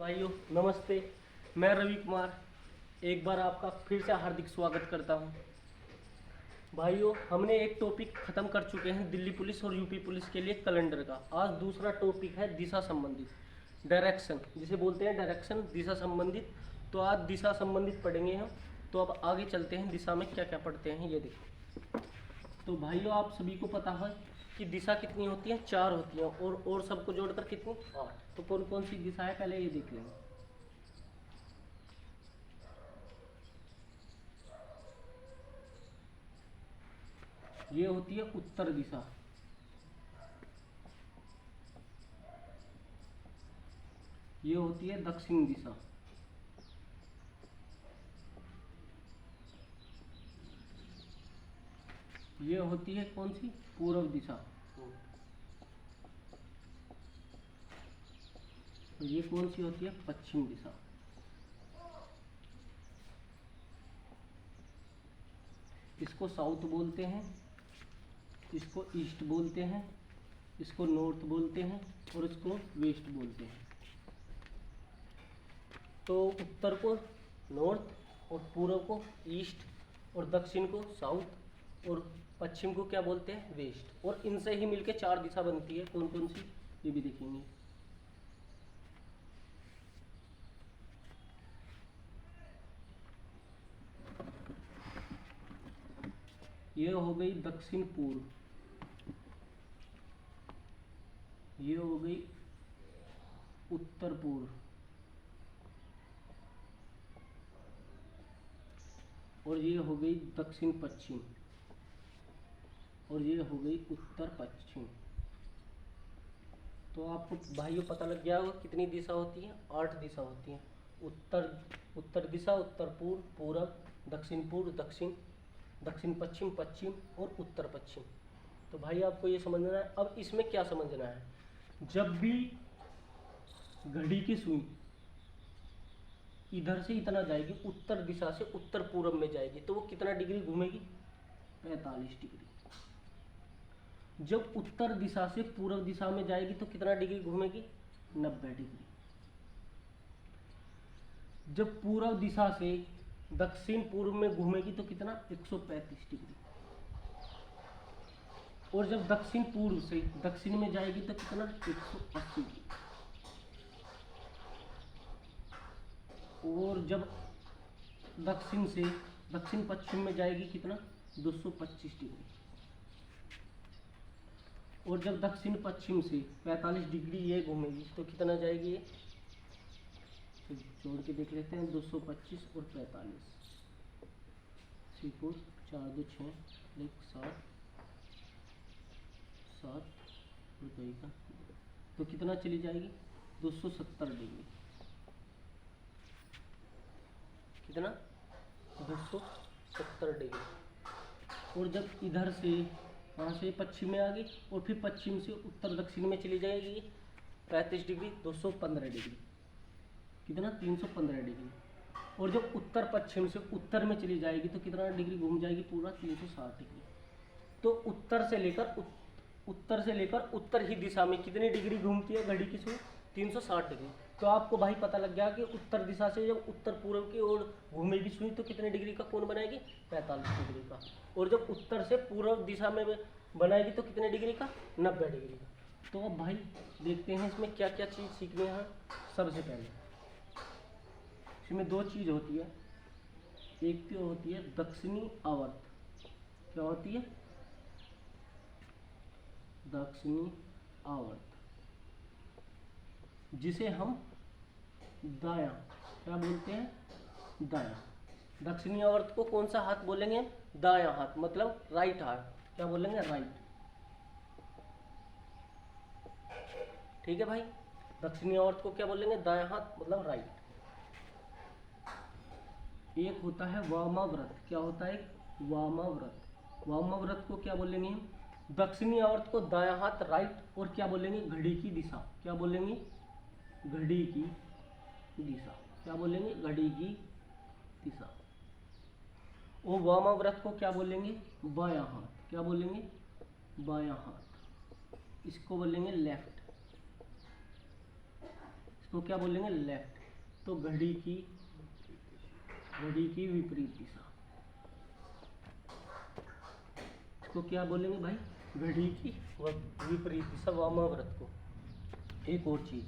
भाइयों नमस्ते। मैं रवि कुमार एक बार आपका फिर से हार्दिक स्वागत करता हूं। भाइयों हमने एक टॉपिक ख़त्म कर चुके हैं दिल्ली पुलिस और यूपी पुलिस के लिए कैलेंडर का। आज दूसरा टॉपिक है दिशा संबंधित, डायरेक्शन जिसे बोलते हैं, डायरेक्शन दिशा संबंधित। तो आज दिशा संबंधित पढ़ेंगे हम। तो अब आगे चलते हैं, दिशा में क्या क्या पढ़ते हैं ये देखो। तो भाइयों आप सभी को पता है कि दिशा कितनी होती है, 4 होती हैं, और सबको जोड़कर कितनी, 8। तो कौन कौन सी दिशा है पहले ये देख लेंगे। ये होती है उत्तर दिशा, ये होती है दक्षिण दिशा, ये होती है कौन सी, पूर्व दिशा, और ये कौन सी होती है, पश्चिम दिशा। इसको साउथ बोलते हैं, इसको ईस्ट बोलते हैं, इसको नॉर्थ बोलते हैं और इसको वेस्ट बोलते हैं। तो उत्तर को नॉर्थ और पूर्व को ईस्ट और दक्षिण को साउथ और पश्चिम को क्या बोलते हैं, वेस्ट। और इनसे ही मिलके 4 दिशा बनती है। कौन कौन सी ये भी देखेंगे। ये हो गई दक्षिण पूर्व, ये हो गई उत्तर पूर्व, और ये हो गई दक्षिण पश्चिम, और ये हो गई उत्तर पश्चिम। तो आपको भाइयों पता लग गया होगा कितनी दिशा होती है, 8 दिशा होती हैं। उत्तर दिशा, उत्तर पूर्व, पूरब, दक्षिण पूर्व, दक्षिण, दक्षिण पश्चिम, पश्चिम और उत्तर पश्चिम। तो भाई आपको ये समझना है। अब इसमें क्या समझना है, जब भी घड़ी की सुई इधर से इतना जाएगी, उत्तर दिशा से उत्तर पूर्व में जाएगी, तो वो कितना डिग्री घूमेगी, 45 डिग्री। जब उत्तर दिशा से पूर्व दिशा में जाएगी तो कितना डिग्री घूमेगी, 90 डिग्री। जब पूर्व दिशा से दक्षिण पूर्व में घूमेगी तो कितना, 135 डिग्री। और जब दक्षिण पूर्व से दक्षिण में जाएगी तो कितना, 180 डिग्री। और जब दक्षिण से दक्षिण पश्चिम में जाएगी कितना, 225 डिग्री। और जब दक्षिण पश्चिम से 45 डिग्री ये घूमेगी तो कितना जाएगी ये, तो जोड़ के देख लेते हैं, 225 और 45, 4 2 6 1 7 7 और 2 का, तो कितना चली जाएगी, 270 डिग्री। कितना, 270 डिग्री। और जब इधर से वहाँ से पश्चिम में आ गई और फिर पश्चिम से उत्तर दक्षिण में चली जाएगी 35 डिग्री, 215 डिग्री। कितना, 315 डिग्री। और जब उत्तर पश्चिम से उत्तर में चली जाएगी तो कितना डिग्री घूम जाएगी, पूरा 360 डिग्री। तो उत्तर से लेकर उत्तर ही दिशा में कितनी डिग्री घूमती है घड़ी की सुई, 360 डिग्री। तो आपको भाई पता लग गया कि उत्तर दिशा से जब उत्तर पूर्व की ओर घूमेगी सुई तो कितने डिग्री का कोण बनाएगी, 45 डिग्री का। और जब उत्तर से पूर्व दिशा में बनाएगी तो कितने डिग्री का, 90 डिग्री का। तो अब भाई देखते हैं इसमें क्या क्या चीज़ सीखनी है। सबसे पहले इसमें 2 चीज़ होती है, एक तो होती है दक्षिणी आवर्त। क्या होती है, दक्षिणी आवर्त, जिसे हम दायां क्या बोलते हैं, दायां। दक्षिणी आवर्त को कौन सा हाथ बोलेंगे, दायां हाथ, मतलब राइट हाथ। क्या बोलेंगे, राइट। ठीक है भाई, दक्षिणी आवर्त को क्या बोलेंगे, दायां हाथ मतलब राइट। एक होता है वामाव्रत। क्या होता है, वामाव्रत। वामाव्रत को क्या बोलेंगे हम, दक्षिणी आवर्त को दायां हाथ राइट, और क्या बोलेंगे, घड़ी की दिशा। क्या बोलेंगे, घड़ी की दिशा। क्या बोलेंगे, घड़ी की दिशा। और वामाव्रत को क्या बोलेंगे, बायां हाथ। क्या बोलेंगे, बायां हाथ। इसको बोलेंगे लेफ्ट। इसको क्या बोलेंगे, लेफ्ट। तो घड़ी की विपरीत दिशा, इसको क्या बोलेंगे भाई, घड़ी की विपरीत दिशा, वामाव्रत को। एक और चीज,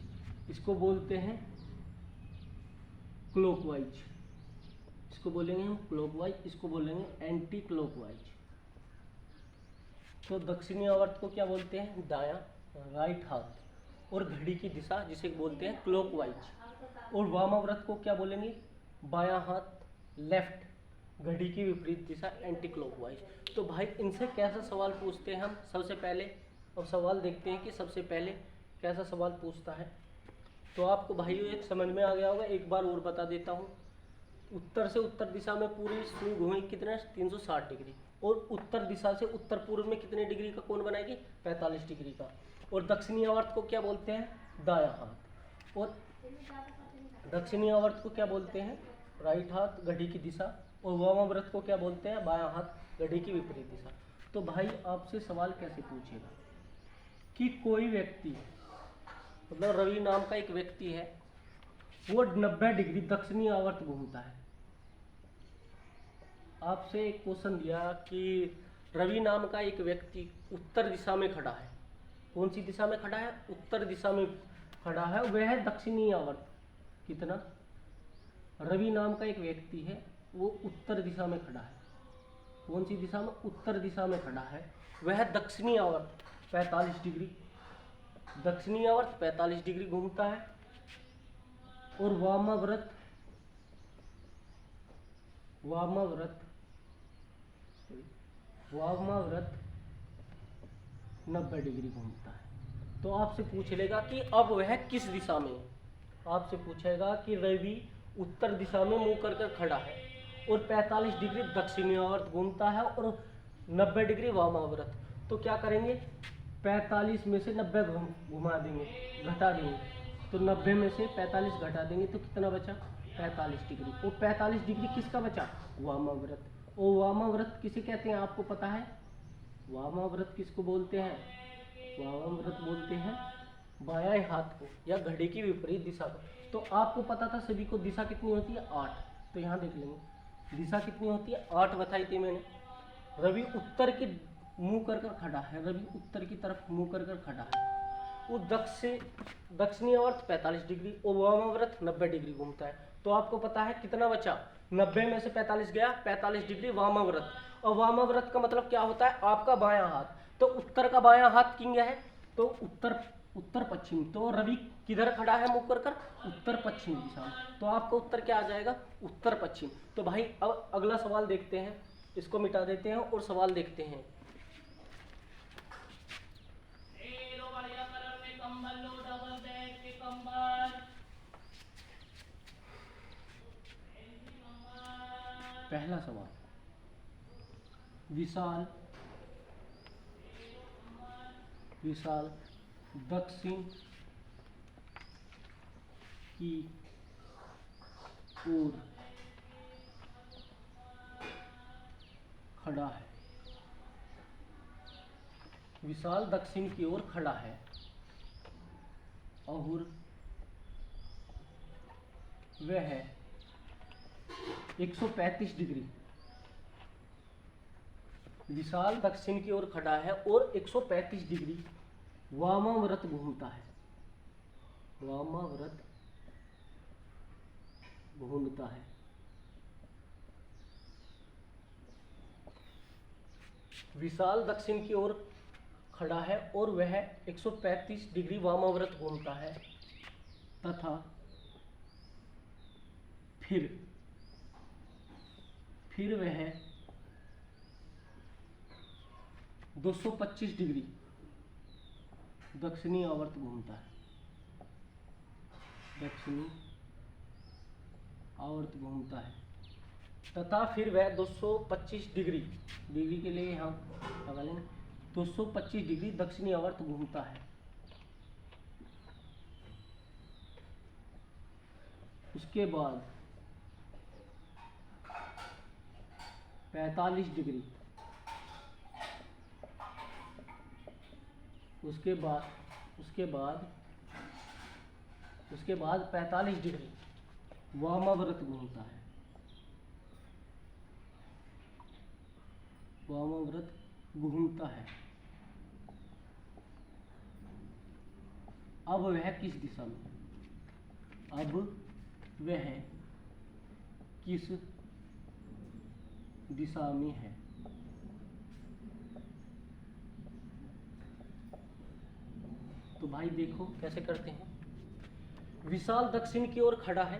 इसको बोलते हैं क्लॉकवाइज, इसको बोलेंगे हम क्लॉकवाइज, इसको बोलेंगे एंटी क्लॉकवाइज। तो दक्षिणी आवर्त को क्या बोलते हैं, दायां, राइट हाथ, और घड़ी की दिशा जिसे बोलते हैं क्लॉकवाइज। और वामाव्रत को क्या बोलेंगे, बायां हाथ, लेफ्ट, घड़ी की विपरीत दिशा, एंटी क्लॉकवाइज। तो भाई इनसे कैसा सवाल पूछते हैं हम सबसे पहले, अब सवाल देखते हैं कि सबसे पहले कैसा सवाल पूछता है। तो आपको भाई एक समझ में आ गया होगा, एक बार और बता देता हूँ। उत्तर से उत्तर दिशा में पूरी सुई घूमेगी कितने, 360 डिग्री, और उत्तर दिशा से उत्तर पूर्व में कितने डिग्री का कोण बनाएगी, 45 डिग्री का। और दक्षिणी आवर्त को क्या बोलते हैं, दायां हाथ, और दक्षिणी आवर्त को क्या बोलते हैं, राइट हाथ, घड़ी की दिशा, और वामाव्रत को क्या बोलते हैं, बायां हाथ, घड़ी की विपरीत दिशा। तो भाई आपसे सवाल कैसे पूछेगा कि कोई व्यक्ति, मतलब रवि नाम का एक व्यक्ति है, वो 90 डिग्री दक्षिणी आवर्त घूमता है। आपसे एक क्वेश्चन दिया कि रवि नाम का एक व्यक्ति उत्तर दिशा में खड़ा है, कौन सी दिशा में खड़ा है, उत्तर दिशा में खड़ा है, वह है दक्षिणी आवर्त कितना, रवि नाम का एक व्यक्ति है, वो उत्तर दिशा में खड़ा है, कौन सी दिशा में, उत्तर दिशा में खड़ा है, वह दक्षिणी आवर्त 45 डिग्री, दक्षिणी आवर्त 45 डिग्री घूमता है। और वामाव्रत 90 डिग्री घूमता है। तो आपसे पूछ लेगा कि अब वह किस दिशा में है, आपसे पूछेगा कि रवि उत्तर दिशा में मुंह कर कर खड़ा है और 45 डिग्री दक्षिणी आवर्त घूमता है और 90 डिग्री वामाव्रत। तो क्या करेंगे, 45 में से 90 घुमा देंगे, घटा देंगे, तो 90 में से 45 घटा देंगे तो कितना बचा, 45 डिग्री। वो 45 डिग्री किसका बचा, वामाव्रत। और वामाव्रत किसे कहते हैं आपको पता है, वामाव्रत किसको बोलते हैं, वामाव्रत बोलते हैं बायां हाथ को या घड़ी की विपरीत दिशा को। तो आपको पता था सभी को दिशा कितनी होती है, 8। तो यहाँ देख लेंगे दिशा कितनी होती है, 8 बताई थी मैंने। रवि उत्तर की मुंह कर कर खड़ा है, रवि उत्तर की तरफ मुंह कर कर खड़ा है, वो दक्षिणी आवर्त 45 डिग्री और वामाव्रत 90 डिग्री घूमता है। तो आपको पता है कितना बचा, 90 में से 45 गया, 45 डिग्री वामाव्रत। और वामाव्रत का मतलब क्या होता है, आपका बायां हाथ। तो उत्तर का बायां हाथ किंग है, तो उत्तर पश्चिम। तो रवि किधर खड़ा है मुंह कर कर, उत्तर पश्चिम दिशा में। तो आपका उत्तर क्या आ जाएगा, उत्तर पश्चिम। तो भाई अब अगला सवाल देखते हैं, इसको मिटा देते हैं और सवाल देखते हैं। पहला सवाल, विशाल दक्षिण की ओर खड़ा है, विशाल दक्षिण की ओर खड़ा है और वह 135 डिग्री, विशाल दक्षिण की ओर खड़ा है और 135 डिग्री वामाव्रत घूमता है, वामाव्रत घूमता है। विशाल दक्षिण की ओर खड़ा है और वह 135 डिग्री वामाव्रत घूमता है तथा फिर वह 225 डिग्री दक्षिणी आवर्त घूमता है, दक्षिणी आवर्त घूमता है तथा फिर वह 225 डिग्री के लिए यहाँ लगा लेंगे, 225 डिग्री दक्षिणी आवर्त घूमता है। उसके बाद 45 डिग्री, उसके बाद उसके बाद 45 डिग्री वामाव्रत घूमता है, वामाव्रत घूमता है। अब वह किस दिशा में, अब वह किस दिशा में है। तो भाई देखो कैसे करते हैं। विशाल दक्षिण की ओर खड़ा है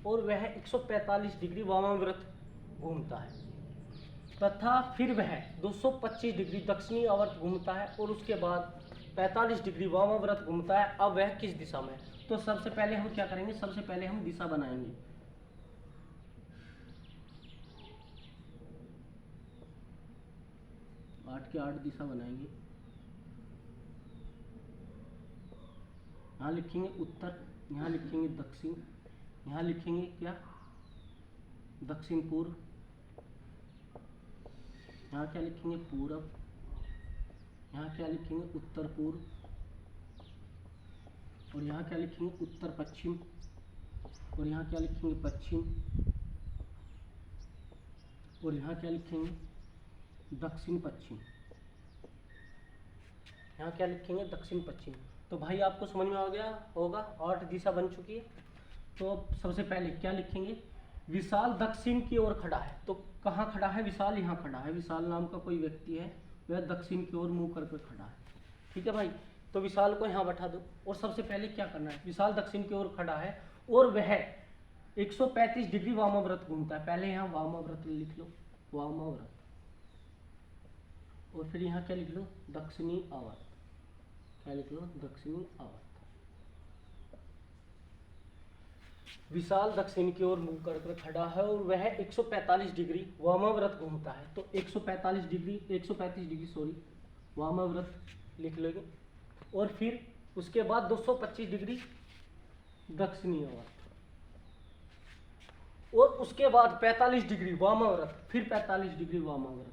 और वह 145 डिग्री वामाव्रत घूमता है तथा फिर वह 225 डिग्री दक्षिणी आवर्त घूमता है और उसके बाद 45 डिग्री वामाव्रत घूमता है। अब वह किस दिशा में है। तो सबसे पहले हम क्या करेंगे, सबसे पहले हम दिशा बनाएंगे। आठ के आठ दिशा बनाएंगे। यहाँ लिखेंगे उत्तर, यहाँ लिखेंगे दक्षिण, यहाँ लिखेंगे क्या दक्षिण पूर्व, यहाँ क्या लिखेंगे पूरब, यहाँ क्या लिखेंगे उत्तर पूर्व, और यहाँ क्या लिखेंगे उत्तर पश्चिम, और यहाँ क्या लिखेंगे पश्चिम, और यहाँ क्या लिखेंगे दक्षिण पश्चिम, यहाँ क्या लिखेंगे दक्षिण पश्चिम। तो भाई आपको समझ में आ गया होगा, 8 दिशा बन चुकी है। तो सबसे पहले क्या लिखेंगे, विशाल दक्षिण की ओर खड़ा है। तो कहाँ खड़ा है विशाल, यहाँ खड़ा है। विशाल नाम का कोई व्यक्ति है, वह दक्षिण की ओर मुंह करके खड़ा है। ठीक है भाई, तो विशाल को यहाँ बैठा दो। और सबसे पहले क्या करना है, विशाल दक्षिण की ओर खड़ा है और वह 135 डिग्री वामाव्रत घूमता है। पहले यहाँ वामाव्रत लिख लो, वामाव्रत, और फिर यहाँ क्या लिख लो दक्षिणी आवर्त, क्या लिख लो दक्षिणी आवर्त। विशाल दक्षिण की ओर मुंह कर खड़ा है और वह 145 डिग्री वामाव्रत घूमता है। तो 135 डिग्री सॉरी वामाव्रत लिख लोगे, और फिर उसके बाद 225 डिग्री दक्षिणी आवर्त, और उसके बाद 45 डिग्री वामाव्रत, फिर 45 डिग्री वामाव्रत।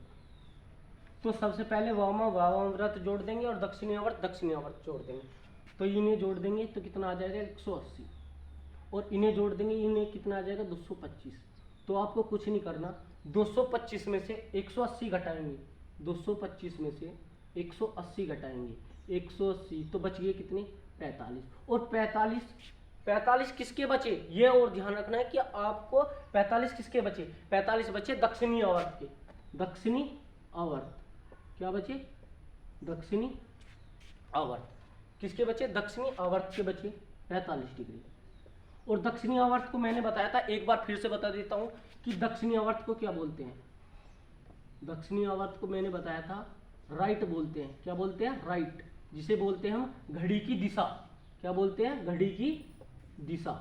तो सबसे पहले वामाव्रत जोड़ देंगे और दक्षिणी आवर्त जोड़ देंगे। तो इन्हें जोड़ देंगे तो कितना आ जाएगा 180, और इन्हें जोड़ देंगे, इन्हें कितना आ जाएगा 225। तो आपको कुछ नहीं करना, 225 में से 180 घटाएंगे, 225 में से 180 घटाएंगे, 180 तो बच गए कितने 45। और 45 किसके बचे, ये और ध्यान रखना है कि आपको 45 किसके बचे, 45 बचे दक्षिणी आवर्त के। दक्षिणी आवर्त क्या बचे, दक्षिणी आवर्त किसके बचे, दक्षिणी आवर्त के बचे 45 डिग्री। और दक्षिणी आवर्त को मैंने बताया था, एक बार फिर से बता देता हूं कि दक्षिणी आवर्त को क्या बोलते हैं। दक्षिणी आवर्त को मैंने बताया था राइट बोलते हैं। क्या बोलते हैं, राइट, जिसे बोलते हैं हम घड़ी की दिशा। क्या बोलते हैं, घड़ी की दिशा,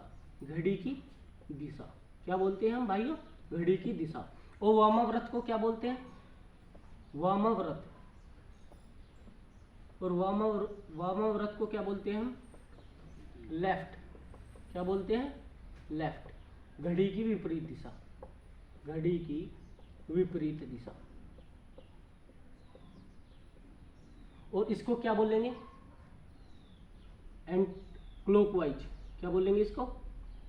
घड़ी की दिशा क्या बोलते हैं हम भाइयों, घड़ी की दिशा। और वामाव्रत को क्या बोलते हैं, वामाव्रत, और वामाव्रत को क्या बोलते हैं हम, लेफ्ट। क्या बोलते हैं, लेफ्ट, घड़ी की विपरीत दिशा, घड़ी की विपरीत दिशा। और इसको क्या बोलेंगे, एंड क्लॉकवाइज। क्या बोलेंगे इसको,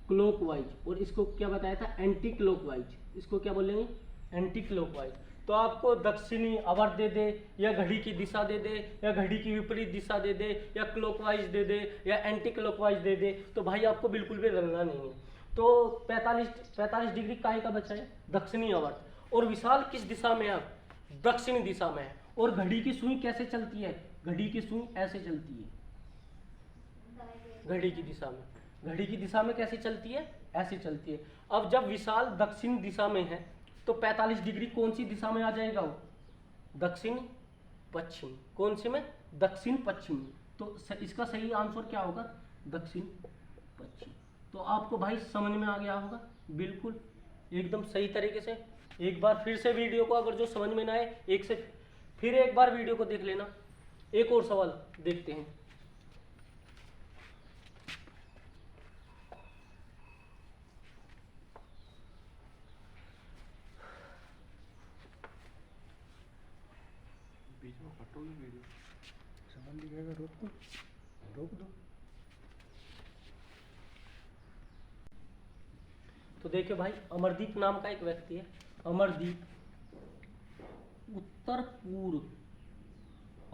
क्लॉकवाइज। और इसको क्या बताया था, एंटी क्लॉकवाइज। इसको क्या बोलेंगे, एंटी क्लॉकवाइज। तो आपको दक्षिणी आवर्त दे दे, या घड़ी की दिशा दे दे, या घड़ी की विपरीत दिशा दे दे, या क्लॉकवाइज दे दे, या एंटी क्लॉकवाइज दे दे, तो भाई आपको बिल्कुल भी रंगना नहीं है। तो 45 डिग्री काहे का बचा है, दक्षिणी आवर्त। और विशाल किस दिशा में है, अब दक्षिणी दिशा में है। और घड़ी की सुई कैसे चलती है, घड़ी की सुई ऐसे चलती है, घड़ी की दिशा में, घड़ी की दिशा में कैसे चलती है, ऐसे चलती है। अब जब विशाल दक्षिण दिशा में है तो 45 डिग्री कौन सी दिशा में आ जाएगा, वो दक्षिण पश्चिम। कौन से में, दक्षिण पश्चिम। तो इसका सही आंसर क्या होगा, दक्षिण पश्चिम। तो आपको भाई समझ में आ गया होगा बिल्कुल एकदम सही तरीके से। एक बार फिर से वीडियो को अगर जो समझ में ना आए, फिर एक बार वीडियो को देख लेना। एक और सवाल देखते हैं। बीच में कटोगी वीडियो, सवाल दिखेगा, रोक दो, रोक दो। तो देखिए भाई, अमरदीप नाम का एक व्यक्ति है। अमरदीप उत्तर पूर्व,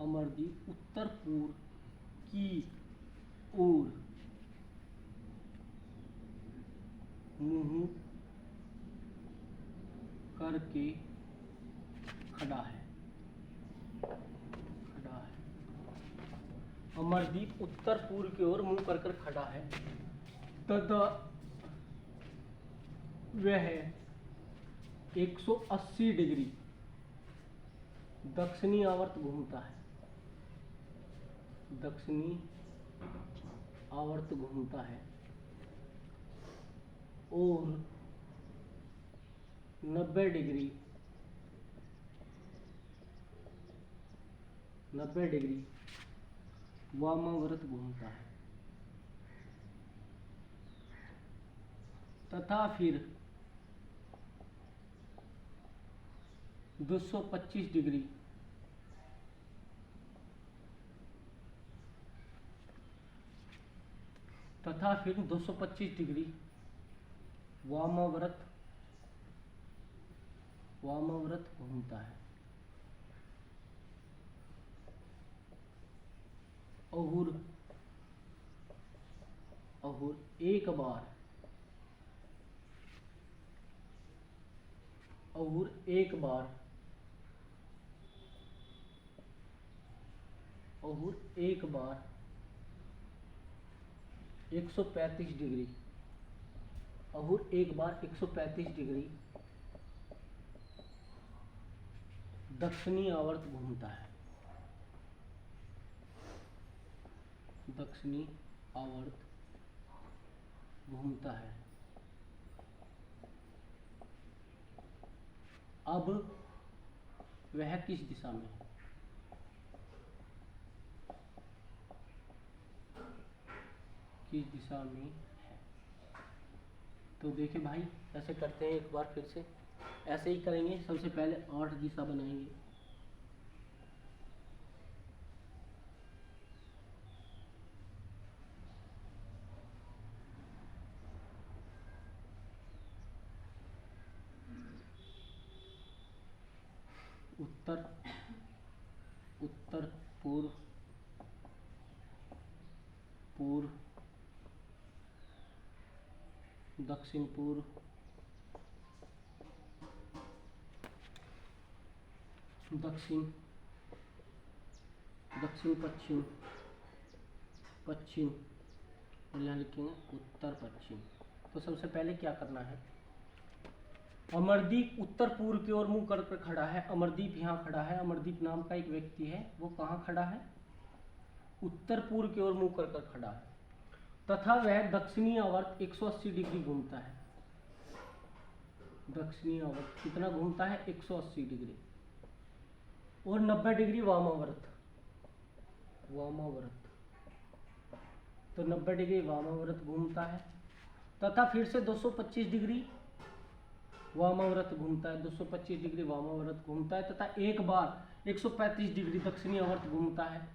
अमरदीप उत्तर पूर्व की ओर मुंह करके खड़ा है, खड़ा है। अमरदीप उत्तर पूर्व की ओर मुंह कर खड़ा है तथा वह 180 डिग्री दक्षिणी आवर्त घूमता है, दक्षिणी आवर्त घूमता है और 90 डिग्री वामावर्त घूमता है तथा फिर 225 डिग्री वामावर्त घूमता है और एक बार और 135 डिग्री दक्षिणी आवर्त घूमता है, दक्षिणी आवर्त घूमता है। अब वह किस दिशा में है? किस दिशा में है? तो देखिए भाई, ऐसे करते हैं एक बार फिर से, ऐसे ही करेंगे। सबसे पहले 8 दिशा बनाएंगे। उत्तर, उत्तर पूर्व, पूर्व, दक्षिण पूर्व, दक्षिण पश्चिम, पश्चिम, और यहाँ लिखेंगे उत्तर पश्चिम। तो सबसे पहले क्या करना है, अमरदीप उत्तर पूर्व की ओर मुंह कर खड़ा है। अमरदीप यहाँ खड़ा है। अमरदीप नाम का एक व्यक्ति है, वो कहाँ खड़ा है? उत्तर पूर्व की ओर मुंह कर खड़ा है तथा वह दक्षिणी आवर्त 180 डिग्री घूमता है। दक्षिणी आवर्त कितना घूमता है? 180 डिग्री और 90 डिग्री वामावर्त, तो 90 डिग्री वामावर्त घूमता है तथा फिर से 225 डिग्री वामावर्त घूमता है, 225 डिग्री वामावर्त घूमता है तथा एक बार 135 डिग्री दक्षिणी आवर्त घूमता है।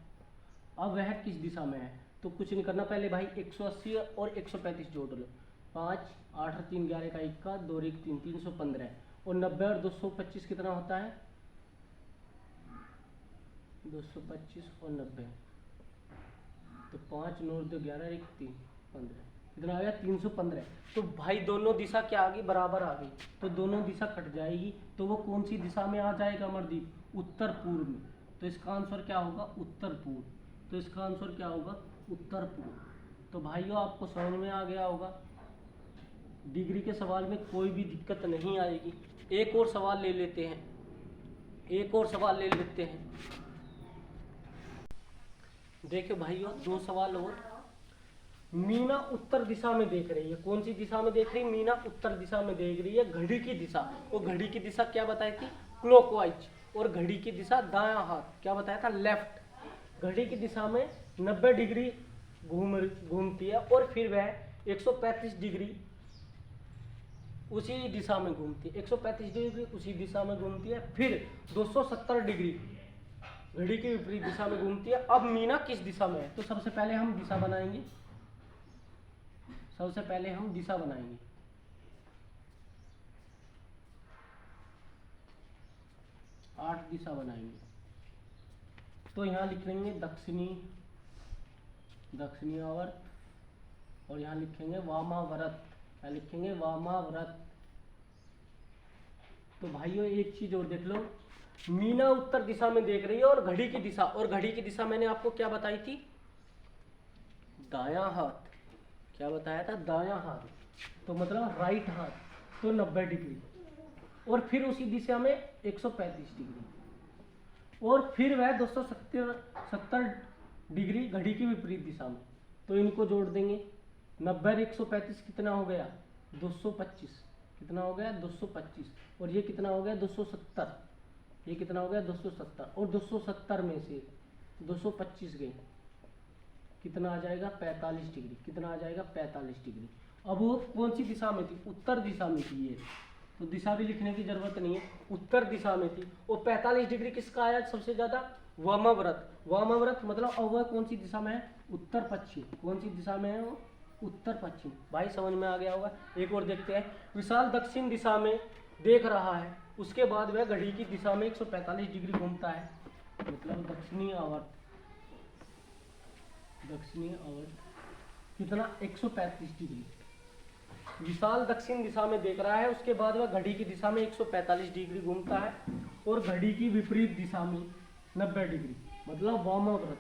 अब वह किस दिशा में है? तो कुछ नहीं करना, पहले भाई 180 और 135 जोड़ लो। 5 8 3 11 का 1 का 2 1 3 315 और 90 और 225 कितना होता है? 225 और 90, तो 5 9 2 11 1 3 15, कितना आ गया? 315। तो भाई दोनों दिशा क्या आ गई? बराबर आ गई, तो दोनों दिशा कट जाएगी। तो वो कौन सी दिशा में आ जाएगा अमरदीप? उत्तर पूर्व में। तो इसका आंसर क्या होगा? उत्तर पूर्व। तो इसका आंसर क्या होगा? उत्तर पूर्व। तो भाइयों, आपको समझ में आ गया होगा। डिग्री के सवाल में कोई भी दिक्कत नहीं आएगी। एक और सवाल ले लेते हैं, देखिए भाइयों, 2 सवाल और। मीना उत्तर दिशा में देख रही है। कौन सी दिशा में देख रही है? मीना उत्तर दिशा में देख रही है। घड़ी की दिशा, वो घड़ी की दिशा क्या बताई थी? क्लॉकवाइज। और घड़ी की दिशा दायां हाथ क्या बताया था? लेफ्ट। घड़ी की दिशा में 90 डिग्री घूमती है और फिर वह 135 डिग्री उसी दिशा में घूमती है, 135 डिग्री उसी दिशा में घूमती है, फिर 270 डिग्री घड़ी की विपरीत दिशा में घूमती है। अब मीना किस दिशा में है? तो सबसे पहले हम दिशा बनाएंगे। 8 दिशा बनाएंगे। तो यहाँ लिखेंगे दक्षिणी आवर्त, और यहाँ लिखेंगे वामाव्रत, क्या लिखेंगे? वामाव्रत। तो भाइयों एक चीज और देख लो, मीना उत्तर दिशा में देख रही है और घड़ी की दिशा, और घड़ी की दिशा मैंने आपको क्या बताई थी? दायां हाथ। क्या बताया था? दायां हाथ, तो मतलब राइट हाथ, तो 90 डिग्री, और फिर उसी दिशा में 135 डिग्री, और फिर वह 270 डिग्री घड़ी की विपरीत दिशा में। तो इनको जोड़ देंगे, 90 और 135 कितना हो गया? 225। कितना हो गया? 225। और ये कितना हो गया? 270। ये कितना हो गया? 270। और 270 में से 225 गए, कितना आ जाएगा? 45 डिग्री। कितना आ जाएगा? 45 डिग्री। अब वो कौन सी दिशा में थी? उत्तर दिशा में थी ये, तो दिशा भी लिखने की जरूरत नहीं है, उत्तर दिशा में थी। और 45 डिग्री किसका आया सबसे ज्यादा? वामाव्रत। वामाव्रत मतलब अब वह कौन सी दिशा में है? उत्तर पश्चिम। कौन सी दिशा में है वो? उत्तर पश्चिम। भाई समझ में आ गया होगा। एक और देखते हैं, विशाल दक्षिण दिशा में देख रहा है, उसके बाद वह घड़ी की दिशा में 145 डिग्री घूमता है, मतलब दक्षिणी आवर्त। दक्षिणी आवर्त कितना? 135 डिग्री। विशाल दक्षिण दिशा में देख रहा है, उसके बाद वह घड़ी की दिशा में 145 डिग्री घूमता है, और घड़ी की विपरीत दिशा में 90 डिग्री, मतलब वामाव्रत।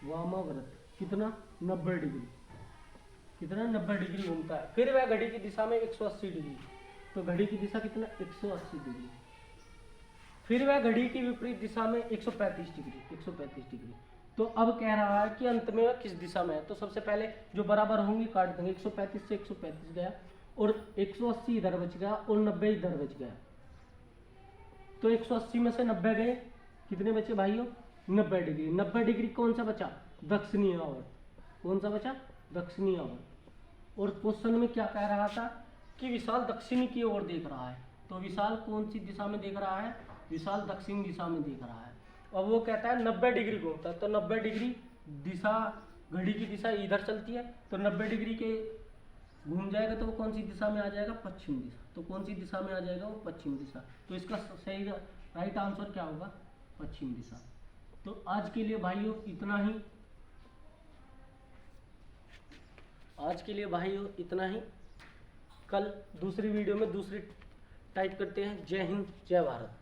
वामाव्रत कितना? 90 डिग्री। कितना? 90 डिग्री घूमता है। फिर वह घड़ी की दिशा में 180 डिग्री, तो घड़ी की दिशा कितना? 180 डिग्री। फिर वह घड़ी की विपरीत दिशा में 135 डिग्री। 135 डिग्री। तो अब कह रहा है कि अंत में वह किस दिशा में है। तो सबसे पहले जो बराबर होंगे काट देंगे, 135 से 135 गया, और 180 इधर बच गया, और 90 इधर बच गया। तो 180 में से 90 गए, कितने बचे भाइयों? 90 डिग्री। 90 डिग्री कौन सा बचा? दक्षिणी आवर्त। कौन सा बचा? दक्षिणी आवर्त। और क्वेश्चन में क्या कह रहा था? कि विशाल दक्षिणी की ओर देख रहा है। तो विशाल कौन सी दिशा में देख रहा है? विशाल दक्षिण दिशा में देख रहा है। अब वो कहता है 90 डिग्री घूमता है, तो 90 डिग्री दिशा, घड़ी की दिशा इधर चलती है, तो 90 डिग्री के घूम जाएगा तो वो कौन सी दिशा में आ जाएगा? पश्चिम दिशा। तो कौन सी दिशा में आ जाएगा? वो पश्चिम दिशा। तो इसका सही राइट आंसर क्या होगा? पश्चिम दिशा। तो आज के लिए भाइयों इतना ही। आज के लिए भाइयों इतना ही। कल दूसरी वीडियो में दूसरी टाइप करते हैं। जय हिंद, जय भारत।